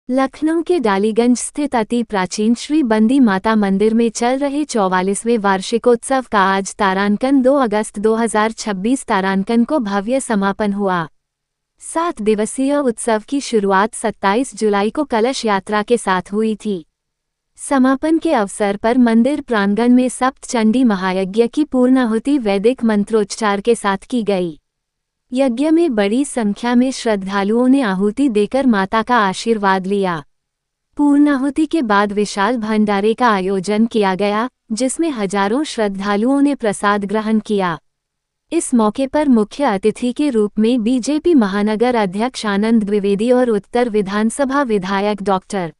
लखनऊ के डालीगंज स्थित अति प्राचीन श्री बंदी माता मंदिर में चल रहे 44वें वार्षिकोत्सव का आज तारांकन 2 अगस्त 2026 तारांकन को भव्य समापन हुआ। 7 दिवसीय उत्सव की शुरुआत 27 जुलाई को कलश यात्रा के साथ हुई थी। समापन के अवसर पर मंदिर प्रांगण में सप्तचंडी महायज्ञ की पूर्णाहुति वैदिक मंत्रोच्चार के साथ की गई। यज्ञ में बड़ी संख्या में श्रद्धालुओं ने आहुति देकर माता का आशीर्वाद लिया। पूर्णाहुति के बाद विशाल भंडारे का आयोजन किया गया, जिसमें हजारों श्रद्धालुओं ने प्रसाद ग्रहण किया। इस मौके पर मुख्य अतिथि के रूप में बीजेपी महानगर अध्यक्ष आनंद द्विवेदी और उत्तर विधानसभा विधायक डॉक्टर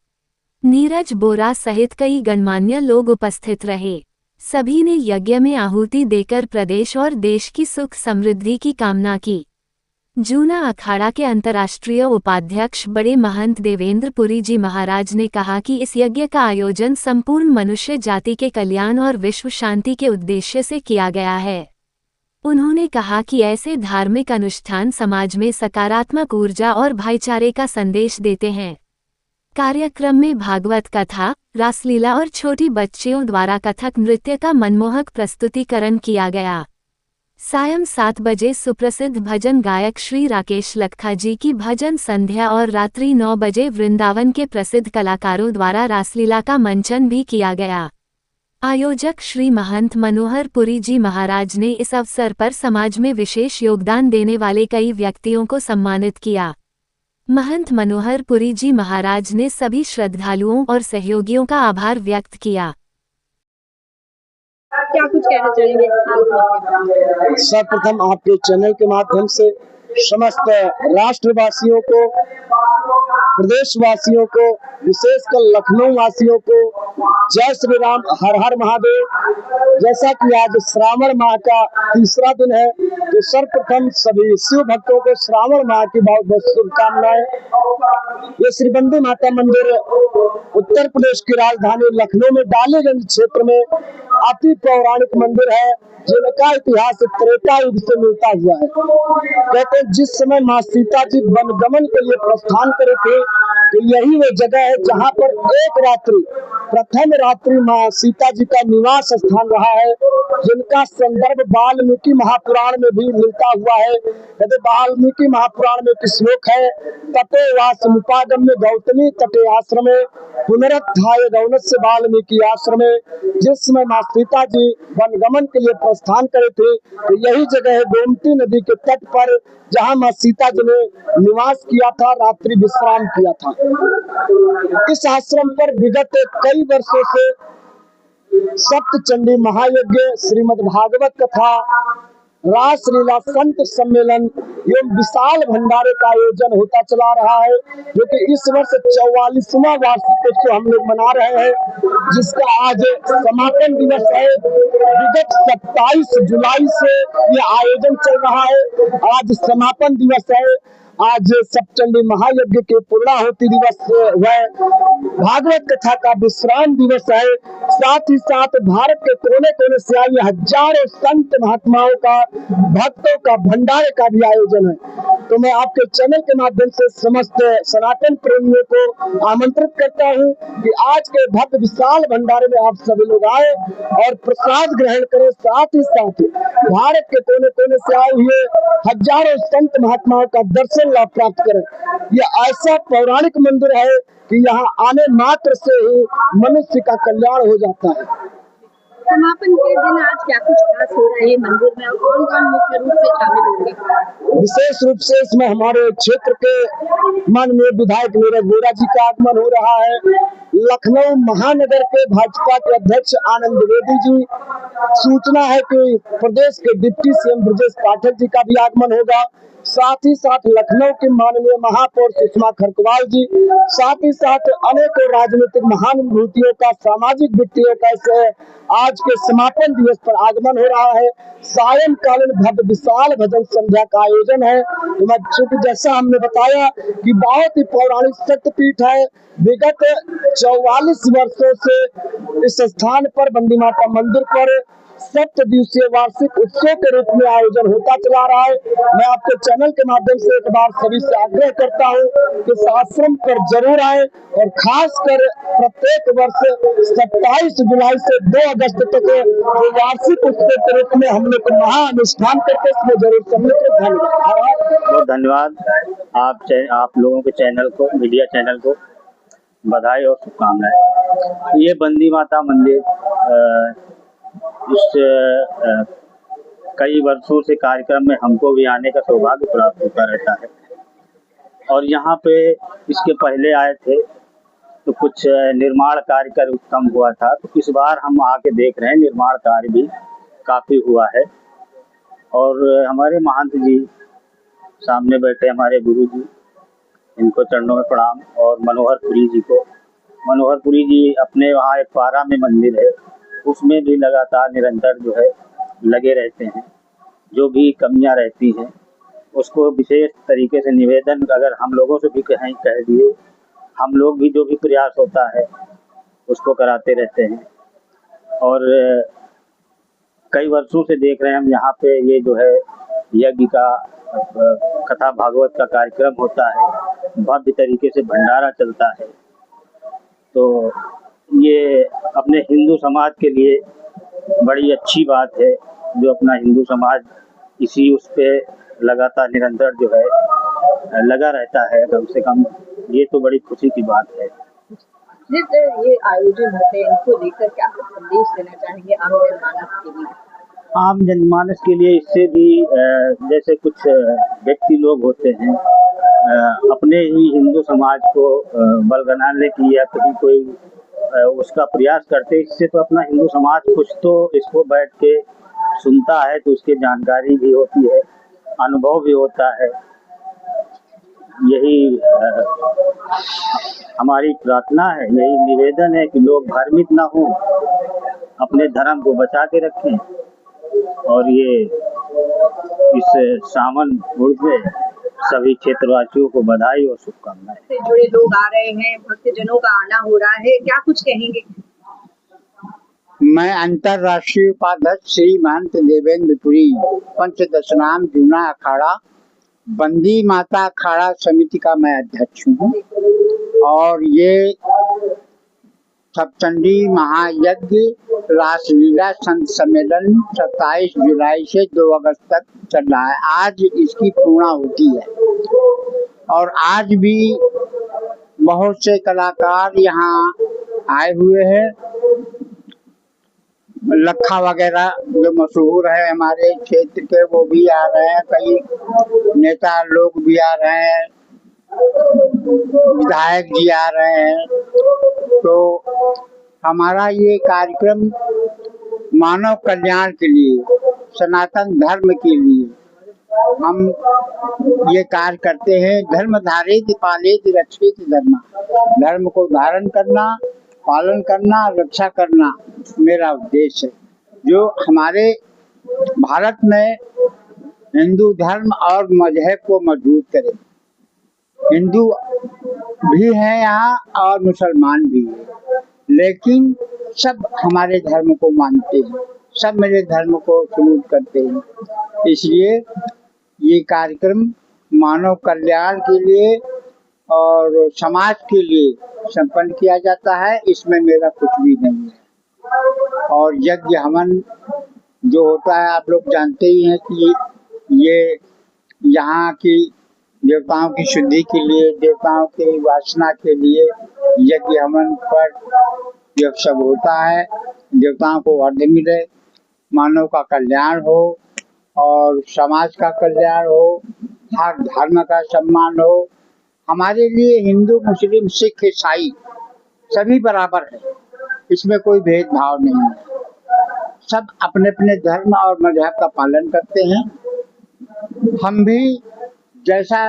नीरज बोरा सहित कई गणमान्य लोग उपस्थित रहे। सभी ने यज्ञ में आहुति देकर प्रदेश और देश की सुख समृद्धि की कामना की। जूना अखाड़ा के अंतर्राष्ट्रीय उपाध्यक्ष बड़े महंत देवेंद्र पुरी जी महाराज ने कहा कि इस यज्ञ का आयोजन संपूर्ण मनुष्य जाति के कल्याण और विश्व शांति के उद्देश्य से किया गया है। उन्होंने कहा कि ऐसे धार्मिक अनुष्ठान समाज में सकारात्मक ऊर्जा और भाईचारे का संदेश देते हैं। कार्यक्रम में भागवत कथा, रासलीला और छोटी बच्चियों द्वारा कथक नृत्य का मनमोहक प्रस्तुतिकरण किया गया। सायं 7 बजे सुप्रसिद्ध भजन गायक श्री राकेश लखा जी की भजन संध्या और रात्रि 9 बजे वृंदावन के प्रसिद्ध कलाकारों द्वारा रासलीला का मंचन भी किया गया। आयोजक श्री महंत मनोहर पुरी जी महाराज ने इस अवसर पर समाज में विशेष योगदान देने वाले कई व्यक्तियों को सम्मानित किया। महंत मनोहर पुरी जी महाराज ने सभी श्रद्धालुओं और सहयोगियों का आभार व्यक्त किया। क्या कुछ कहना चाहेंगे? सर्वप्रथम आपके चैनल के माध्यम से समस्त राष्ट्रवासियों को, प्रदेशवासियों को, विशेषकर लखनऊ वासियों को जय श्री राम, हर हर महादेव। जैसा कि आज श्रावण माह का तीसरा दिन है, तो सर्वप्रथम सभी शिव भक्तों को श्रावण माह की बहुत बहुत शुभकामनाएं। ये श्री बंदी माता मंदिर उत्तर प्रदेश की राजधानी लखनऊ में डालीगंज क्षेत्र में अति पौराणिक मंदिर है, जिनका इतिहास त्रेता युग से मिलता हुआ है। कहते हैं जिस समय माँ सीता जी वनगमन के लिए प्रस्थान करे थे, तो यही वो जगह है जहाँ पर एक रात्रि, प्रथम रात्रि माँ सीता जी का निवास स्थान रहा है, जिनका संदर्भ वाल्मीकि महापुराण में भी मिलता हुआ है। कहते वाल्मीकि महापुराण में एक श्लोक है, तपो वासमुपागम में गौतमी तटे आश्रमे पुनरुत्थाय गौनस्य वाल्मीकि आश्रमे। जिस समय माँ सीता जी वनगमन के लिए प्रस्थान करे थे, तो यही जगह है गोमती नदी के तट पर, जहाँ माँ सीता जी ने निवास किया था, रात्रि विश्राम किया था। इस आश्रम पर विगत कई वर्षों से सप्तचंडी महायज्ञ, श्रीमद् भागवत कथा, रासलीला, संत सम्मेलन एवं विशाल भंडारे का आयोजन होता चला रहा है, जो कि इस वर्ष 44वां वार्षिकोत्सव हम लोग मना रहे हैं, जिसका आज समापन दिवस है। विगत 27 जुलाई से ये आयोजन चल रहा है, आज समापन दिवस है। आज सप्तचंडी महायज्ञ के पूर्णाहुति दिवस है, भागवत कथा का विश्राम दिवस है। साथ ही साथ भारत के कोने कोने से आए हजारों संत महात्माओं का, भक्तों का भंडारे का भी आयोजन है। तो मैं आपके चैनल के माध्यम से समस्त सनातन प्रेमियों को आमंत्रित करता हूं कि आज के भव्य विशाल भंडारे में आप सभी लोग आए और प्रसाद ग्रहण करें। साथ ही साथ भारत के कोने कोने से आए हुए हजारों संत महात्माओं का दर्शन लाभ प्राप्त करें। ये ऐसा पौराणिक मंदिर है कि यहाँ आने मात्र से ही मनुष्य का कल्याण हो जाता है। समापन के दिन आज क्या कुछ खास हो रहा है मंदिर में, और कौन कौन मुख्य रूप से शामिल होंगे? विशेष रूप से इसमें हमारे क्षेत्र के माननीय विधायक नीरज बोरा जी का आगमन हो रहा है। लखनऊ महानगर के भाजपा के अध्यक्ष आनंद द्विवेदी जी, सूचना है कि प्रदेश के डिप्टी सीएम ब्रजेश पाठक जी का भी आगमन होगा। साथ ही साथ लखनऊ के माननीय महापौर सुषमा खरकवाल जी, साथ ही साथ अनेकों राजनीतिक महानुभूतियों का, सामाजिक व्यक्तियों का आज के समापन दिवस पर आगमन हो रहा है। सायंकालीन भव्य विशाल भजन संध्या का आयोजन है। तो मैं चूंकि जैसा हमने बताया कि बहुत ही पौराणिक शक्तिपीठ है, विगत 44 वर्षों से इस स्थान पर बंदी माता मंदिर पर 7 दिवसीय वार्षिक उत्सव के रूप में आयोजन होता चला रहा है। मैं आपके चैनल के माध्यम से एक बार सभी से आग्रह करता हूँ कि इस आश्रम पर जरूर आए और खास कर प्रत्येक वर्ष 27 जुलाई से 2 अगस्त तक जो वार्षिक उत्सव के रूप में हम लोग महाअनुष्ठान करते इसमें जरूर सम्मिलित हैं। धन्यवाद। बहुत धन्यवाद आप लोगों के चैनल को, मीडिया चैनल को बधाई और शुभकामनाएं। ये बंदी माता मंदिर इस कई वर्षों से कार्यक्रम में हमको भी आने का सौभाग्य प्राप्त होता रहता है और यहाँ पे इसके पहले आए थे तो कुछ निर्माण कार्य कर कम हुआ था, तो इस बार हम आके देख रहे हैं निर्माण कार्य भी काफ़ी हुआ है। और हमारे महंत जी सामने बैठे हमारे गुरु जी, इनको चरणों में प्रणाम। और मनोहरपुरी जी को, मनोहरपुरी जी अपने वहाँ एक पारा में मंदिर है, उसमें भी लगातार निरंतर जो है लगे रहते हैं। जो भी कमियां रहती हैं उसको विशेष तरीके से निवेदन अगर हम लोगों से भी कहीं कह दिए, हम लोग भी जो भी प्रयास होता है उसको कराते रहते हैं। और कई वर्षों से देख रहे हैं हम यहाँ पे ये जो है यज्ञ का कथा भागवत का कार्यक्रम होता है, भव्य तरीके से भंडारा चलता है। तो ये अपने हिंदू समाज के लिए बड़ी अच्छी बात है जो अपना हिंदू समाज इसी उस पे लगातार निरंतर जो है लगा रहता है। कम से कम ये तो बड़ी खुशी की बात है। जिस तरह ये आयोजन होते हैं इनको लेकर क्या संदेश देना चाहेंगे आम जनमानस के लिए? आम जनमानस के लिए इससे भी जैसे कुछ व्यक्ति लोग होते हैं अपने ही हिंदू समाज को बलगनाने की या कभी कोई उसका प्रयास करते, इससे तो अपना हिंदू समाज कुछ तो इसको बैठ के सुनता है तो उसकी जानकारी भी होती है, अनुभव भी होता है। यही हमारी प्रार्थना है, यही निवेदन है कि लोग भ्रमित ना हो, अपने धर्म को बचा के रखें। और ये इस सावन पूर्व में सभी क्षेत्रवासियों को बधाई और शुभकामनाएं। से जुड़े लोग आ रहे हैं, भक्तजनों का आना हो रहा है, क्या कुछ कहेंगे? मैं अंतरराष्ट्रीय उपाध्यक्ष श्री महंत देवेंद्र पुरी पंचदशनाम जूना अखाड़ा बंदी माता अखाड़ा समिति का मैं अध्यक्ष हूँ। और ये सप्तचंडी महायज्ञ रासलीला संत सम्मेलन 27 जुलाई से 2 अगस्त तक चल रहा है। आज इसकी पूर्णाहुति है और आज भी बहुत से कलाकार यहाँ आए हुए हैं। लखा वगैरह जो मशहूर है हमारे क्षेत्र के वो भी आ रहे हैं, कई नेता लोग भी आ रहे हैं, विधायक जी आ रहे हैं। तो हमारा ये कार्यक्रम मानव कल्याण के लिए, सनातन धर्म के लिए हम ये कार्य करते हैं। धर्म धारित पालित रक्षित धर्म, धर्म को धारण करना, पालन करना, रक्षा करना मेरा उद्देश्य है। जो हमारे भारत में हिंदू धर्म और मजहब को मजबूत करे। हिंदू भी हैं यहाँ और मुसलमान भी हैं, लेकिन सब हमारे धर्म को मानते हैं, सब मेरे धर्म को सलूट करते हैं। इसलिए ये कार्यक्रम मानव कल्याण के लिए और समाज के लिए संपन्न किया जाता है, इसमें मेरा कुछ भी नहीं है। और यज्ञ हवन जो होता है आप लोग जानते ही हैं कि ये यहाँ की देवताओं की शुद्धि के लिए, देवताओं की वासना के लिए यज्ञ हवन पर यह सब होता है। देवताओं को अर्घ मिले, मानव का कल्याण हो और समाज का कल्याण हो, हर धर्म का सम्मान हो। हमारे लिए हिंदू, मुस्लिम, सिख, ईसाई सभी बराबर है, इसमें कोई भेदभाव नहीं है। सब अपने अपने धर्म और मजहब का पालन करते हैं। हम भी जैसा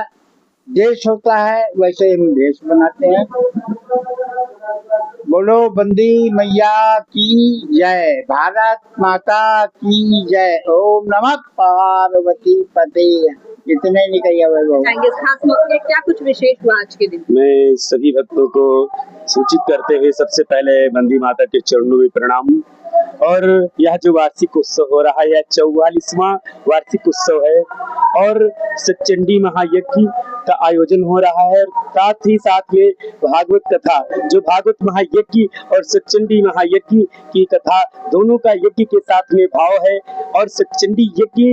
देश होता है वैसे हम देश बनाते हैं। बोलो बंदी मैया की जय, भारत माता की जय, ओम नमः पार्वती पते। इतने निकलिए खास मौके क्या कुछ विशेष हुआ आज के दिन? मैं सभी भक्तों को सूचित करते हुए सबसे पहले बंदी माता के चरणों में प्रणाम। और यह जो वार्षिक उत्सव हो रहा है, यह 44वां वार्षिक उत्सव है और सतचंडी महायज्ञ का आयोजन हो रहा है। साथ ही साथ में भागवत कथा, जो भागवत महायज्ञ और सतचंडी महायज्ञ की कथा दोनों का यज्ञ के साथ में भाव है। और सतचंडी यज्ञ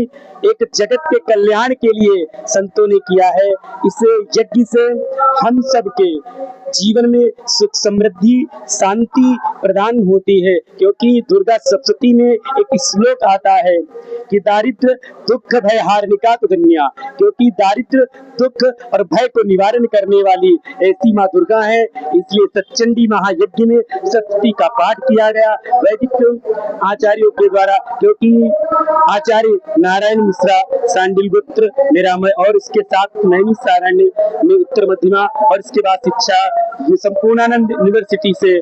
एक जगत के कल्याण के लिए संतों ने किया है। इस यज्ञ से हम सबके जीवन में सुख समृद्धि शांति प्रदान होती है, क्योंकि दुर्गा सप्तशती में एक श्लोक आता है कि दारिद्र दुख भय हारनिका तुधन्या, क्योंकि दारिद्र दुख और भय को निवारण करने वाली ऐसी माँ दुर्गा है। इसलिए सतचंडी महायज्ञ में सप्तशती का पाठ किया गया वैदिक आचार्यों के द्वारा, क्योंकि आचार्य नारायण मिश्रा सांडिल गोत्र मेरा मैं और इसके साथ नैमिषारण्य में उत्तर मध्यमा और इसके बाद शिक्षा संपूर्णानंद यूनिवर्सिटी से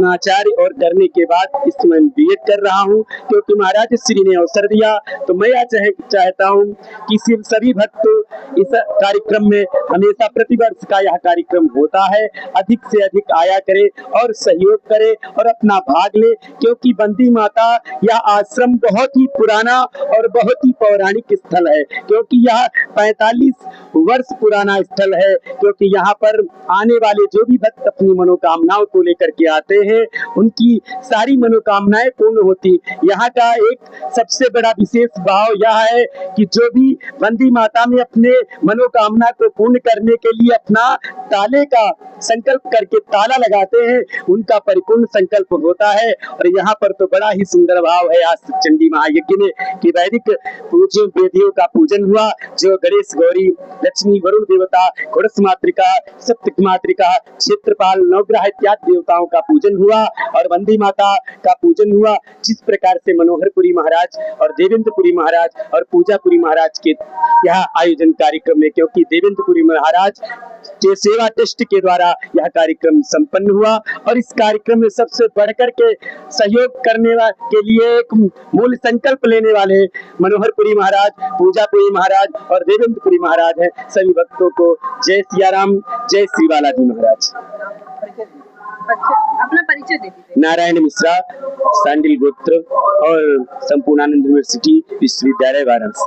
आचार्य और करने के बाद इसमें बीएड कर रहा हूँ। क्योंकि महाराज श्री ने अवसर दिया तो मैं चाहता हूँ कि सभी भक्त इस कार्यक्रम में हमेशा प्रतिवर्ष का यह कार्यक्रम होता है, अधिक से अधिक आया करे और सहयोग करे और अपना भाग ले, क्योंकि बंदी माता यह आश्रम बहुत ही पुराना और बहुत ही पौराणिक स्थल है, क्योंकि यह 45 वर्ष पुराना स्थल है। क्योंकि यहाँ पर आने वाले जो भी भक्त अपनी मनोकामनाओं को लेकर के आते हैं, उनकी सारी मनोकामनाएं पूर्ण होती। यहाँ का एक सबसे बड़ा विशेष भाव यह है कि जो भी बंदी माता में अपने मनोकामना को पूर्ण करने के लिए अपना ताले का संकल्प करके ताला लगाते हैं, उनका परिपूर्ण संकल्प होता है। और यहाँ पर तो बड़ा ही सुंदर भाव है आज चंडी महायज्ञ में कि वैदिक पूज्य वेदियों का पूजन हुआ, जो गणेश गौरी लक्ष्मी वरुण देवता घोड़स मातृका सप्तक मातृका क्षेत्रपाल नवग्रह इत्यादि देवताओं का पूजन हुआ और बंदी माता का पूजन हुआ। जिस प्रकार से मनोहरपुरी महाराज और देवेंद्रपुरी महाराज और पूजापुरी महाराज के यह आयोजन कार्यक्रम में, क्योंकि देवेंद्रपुरी महाराज के सेवा ट्रस्ट के द्वारा यह कार्यक्रम संपन्न हुआ और इस कार्यक्रम में सबसे बढ़कर के सहयोग करने के लिए एक मूल संकल्प लेने वाले मनोहरपुरी महाराज, पूजापुरी महाराज और देवेंद्रपुरी महाराज हैं। सभी भक्तों को जय सिया राम, जय श्री बालाजी महाराज। अपना परिचय दे दीजिए। नारायण मिश्रा सांडिल गोत्र और संपूर्णानंद यूनिवर्सिटी विश्वविद्यालय वाराणसी।